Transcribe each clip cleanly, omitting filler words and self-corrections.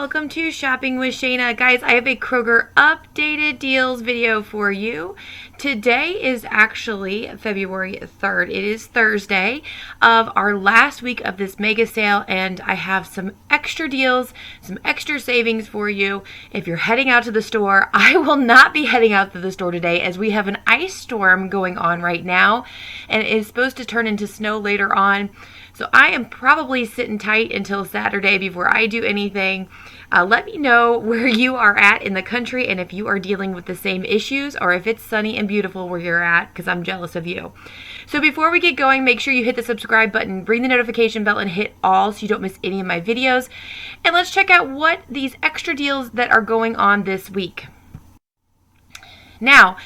welcome to Shopping with Shana. Guys, I have a Kroger updated deals video for you. Today is actually February 3rd. It is Thursday of our last week of this mega sale, and I have some extra deals, some extra savings for you. If you're heading out to the store, I will not be heading out to the store today as we have an ice storm going on right now, and it is supposed to turn into snow later on. So I am probably sitting tight until Saturday before I do anything. Let me know where you are at in the country and if you are dealing with the same issues or if it's sunny and beautiful where you're at, because I'm jealous of you. So before we get going, make sure you hit the subscribe button, ring the notification bell, and hit all so you don't miss any of my videos. And let's check out what these extra deals that are going on this week. Now,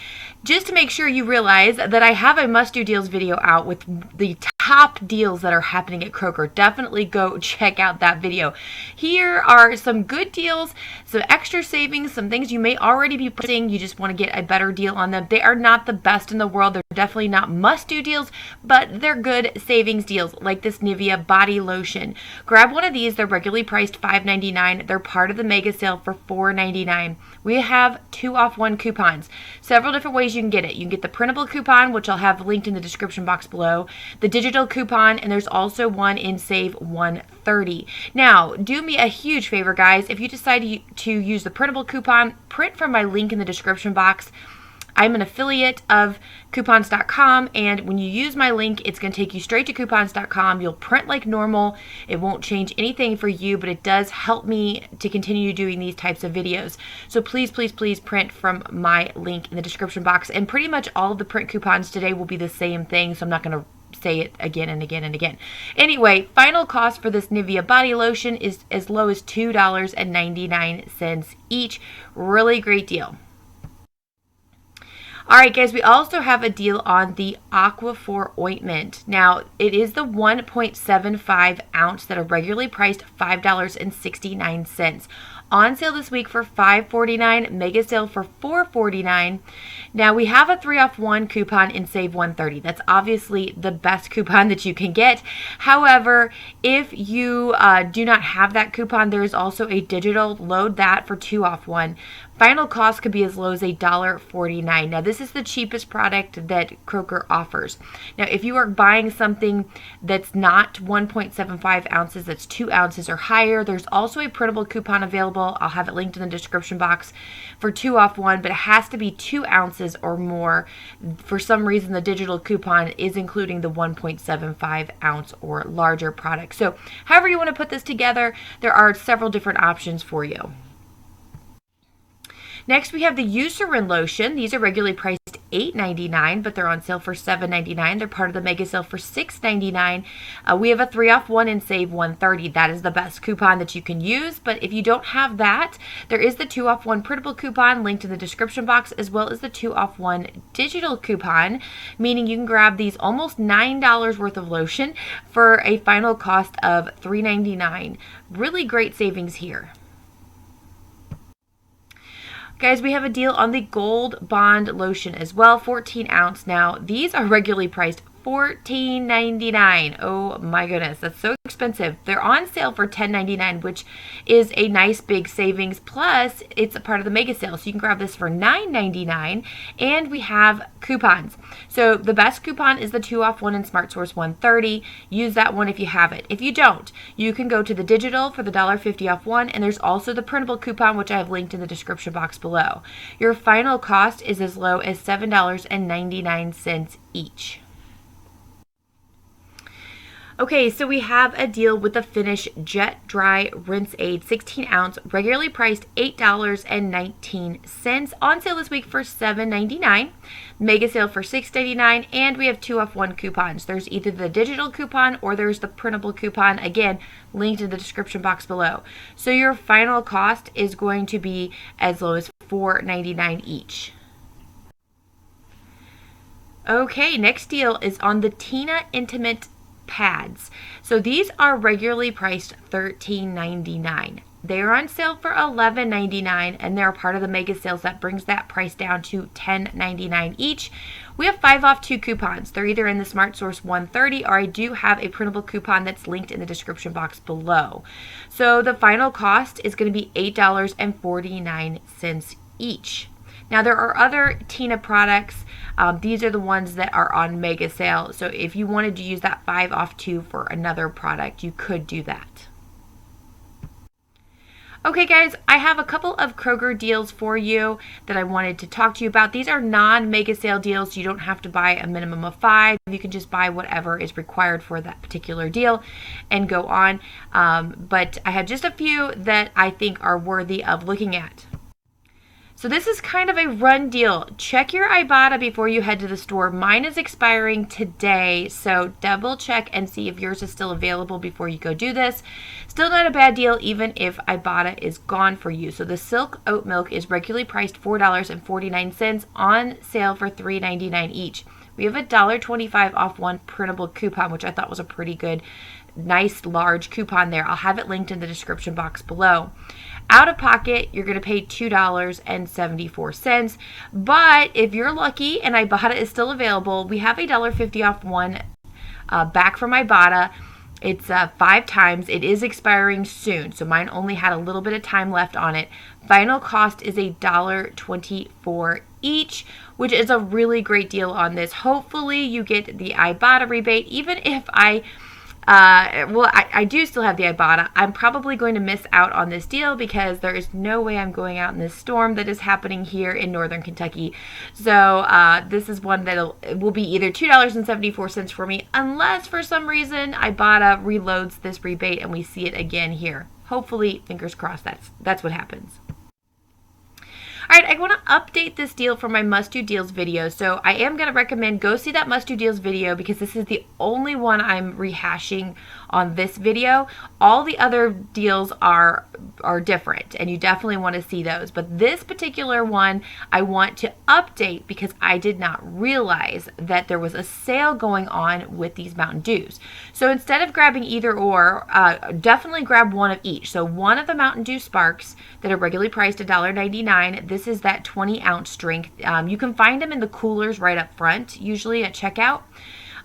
just to make sure you realize that I have a must-do deals video out with the top deals that are happening at Kroger. Definitely go check out that video. Here are some good deals, some extra savings, some things you may already be purchasing. You just want to get a better deal on them. They are not the best in the world. They're definitely not must-do deals, but they're good savings deals, like this Nivea body lotion. Grab one of these. They're regularly priced $5.99. They're part of the mega sale for $4.99. We have 2-off-1 coupons. Several different ways you can get it. You can get the printable coupon, which I'll have linked in the description box below, the digital coupon, and there's also one in Save 130. Now, do me a huge favor, guys. If you decide to use the printable coupon, print from my link in the description box. I'm an affiliate of coupons.com, and when you use my link, it's going to take you straight to coupons.com. You'll print like normal. It won't change anything for you, but it does help me to continue doing these types of videos. So please, please, please print from my link in the description box. And pretty much all of the print coupons today will be the same thing, so I'm not going to say it again and again and again. Anyway, final cost for this Nivea body lotion is as low as $2.99 each. Really great deal. All right, guys, we also have a deal on the Aquaphor ointment. Now, it is the 1.75 ounce that are regularly priced $5.69. On sale this week for $5.49, mega sale for $4.49. Now, we have a 3-off-1 coupon in Save 130. That's obviously the best coupon that you can get. However, if you do not have that coupon, there is also a digital. Load that for 2-off-1. Final cost could be as low as $1.49. Now, this is the cheapest product that Kroger offers. Now, if you are buying something that's not 1.75 ounces, that's 2 ounces or higher, there's also a printable coupon available. I'll have it linked in the description box for 2-off-1, but it has to be 2 ounces or more. For some reason, the digital coupon is including the 1.75 ounce or larger product. So, however you want to put this together, there are several different options for you. Next, we have the Eucerin lotion. These are regularly priced $8.99, but they're on sale for $7.99. They're part of the mega sale for $6.99. We have a 3-off-1 in Save 130. That is the best coupon that you can use, but if you don't have that, there is the 2-off-1 printable coupon linked in the description box, as well as the 2-off-1 digital coupon, meaning you can grab these almost $9 worth of lotion for a final cost of $3.99. Really great savings here. Guys, we have a deal on the Gold Bond lotion as well, 14 ounce. Now, these are regularly priced $14.99. Oh my goodness, that's so expensive. They're on sale for $10.99, which is a nice big savings. Plus, it's a part of the mega sale, so you can grab this for $9.99. And we have coupons. So the best coupon is the 2-off-1 in Smart Source 130. Use that one if you have it. If you don't, you can go to the digital for the $1.50 off one, and there's also the printable coupon, which I have linked in the description box below. Your final cost is as low as $7.99 each. Okay, so we have a deal with the Finish Jet Dry Rinse Aid 16 ounce, regularly priced $8.19. On sale this week for $7.99. Mega sale for $6.99, and we have 2-off-1 coupons. There's either the digital coupon or there's the printable coupon. Again, linked in the description box below. So your final cost is going to be as low as $4.99 each. Okay, next deal is on the Tina Intimate pads. So these are regularly priced $13.99. They are on sale for $11.99, and they're a part of the mega sales that brings that price down to $10.99 each. We have 5 off 2 coupons. They're either in the Smart Source 130, or I do have a printable coupon that's linked in the description box below. So the final cost is going to be $8.49 each. Now there are other Tina products. These are the ones that are on mega sale. So if you wanted to use that 5 off 2 for another product, you could do that. Okay guys, I have a couple of Kroger deals for you that I wanted to talk to you about. These are non-mega sale deals. You don't have to buy a minimum of 5. You can just buy whatever is required for that particular deal and go on. But I have just a few that I think are worthy of looking at. So this is kind of a run deal. Check your Ibotta before you head to the store. Mine is expiring today, so double check and see if yours is still available before you go do this. Still not a bad deal even if Ibotta is gone for you. So the Silk Oat Milk is regularly priced $4.49, on sale for $3.99 each. We have $1.25 off 1 printable coupon, which I thought was a pretty good, nice large coupon there. I'll have it linked in the description box below. Out of pocket, you're going to pay $2.74. But if you're lucky and Ibotta is still available, we have $1.50 off 1 back from Ibotta. It's 5 times. It is expiring soon, so mine only had a little bit of time left on it. Final cost is $1.24 each, which is a really great deal on this. Hopefully you get the Ibotta rebate. Even if I do still have the Ibotta, I'm probably going to miss out on this deal because there is no way I'm going out in this storm that is happening here in northern Kentucky. So this is one that will be either $2.74 for me, unless for some reason Ibotta reloads this rebate and we see it again here. Hopefully, fingers crossed, that's what happens. All right, I want to update this deal for my Must Do Deals video. So I am going to recommend go see that Must Do Deals video because this is the only one I'm rehashing on this video. All the other deals are different, and you definitely want to see those. But this particular one I want to update because I did not realize that there was a sale going on with these Mountain Dews. So instead of grabbing either or, definitely grab one of each. So one of the Mountain Dew Sparks that are regularly priced $1.99. This is that 20-ounce strength. You can find them in the coolers right up front, usually at checkout.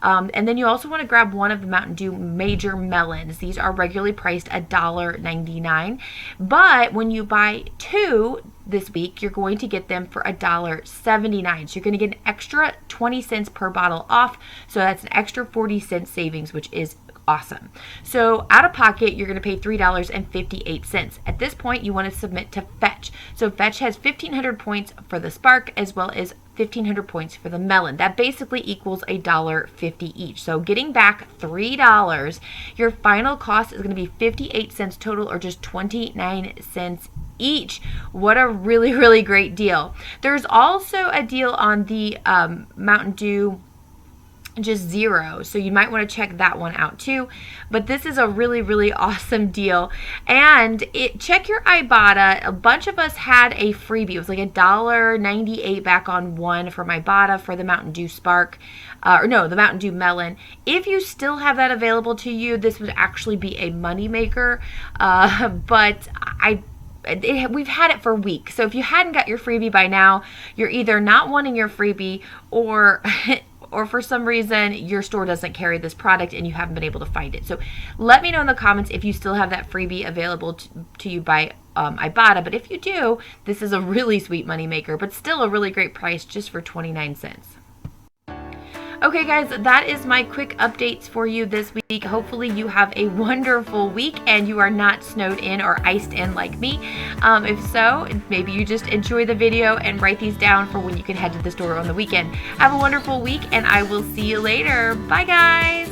And then you also want to grab one of the Mountain Dew Major Melons. These are regularly priced $1.99. But when you buy 2 this week, you're going to get them for $1.79. So you're going to get an extra 20 cents per bottle off. So that's an extra 40 cent savings, which is awesome. So out of pocket, you're going to pay $3.58. At this point, you want to submit to Fetch. So Fetch has 1,500 points for the Spark as well as 1,500 points for the Melon. That basically equals $1.50 each. So getting back $3, your final cost is going to be 58 cents total, or just 29 cents each. What a really, really great deal. There's also a deal on the Mountain Dew just Zero, so you might want to check that one out too. But this is a really, really awesome deal. And check your Ibotta. A bunch of us had a freebie. It was like $1.98 back on 1 from Ibotta for the Mountain Dew Spark, the Mountain Dew Melon. If you still have that available to you, this would actually be a money maker. But we've had it for weeks. So if you hadn't got your freebie by now, you're either not wanting your freebie, or for some reason your store doesn't carry this product and you haven't been able to find it. So let me know in the comments if you still have that freebie available to you by Ibotta. But if you do, this is a really sweet money maker, but still a really great price just for 29 cents. Okay guys, that is my quick updates for you this week. Hopefully you have a wonderful week and you are not snowed in or iced in like me. If so, maybe you just enjoy the video and write these down for when you can head to the store on the weekend. Have a wonderful week and I will see you later. Bye guys!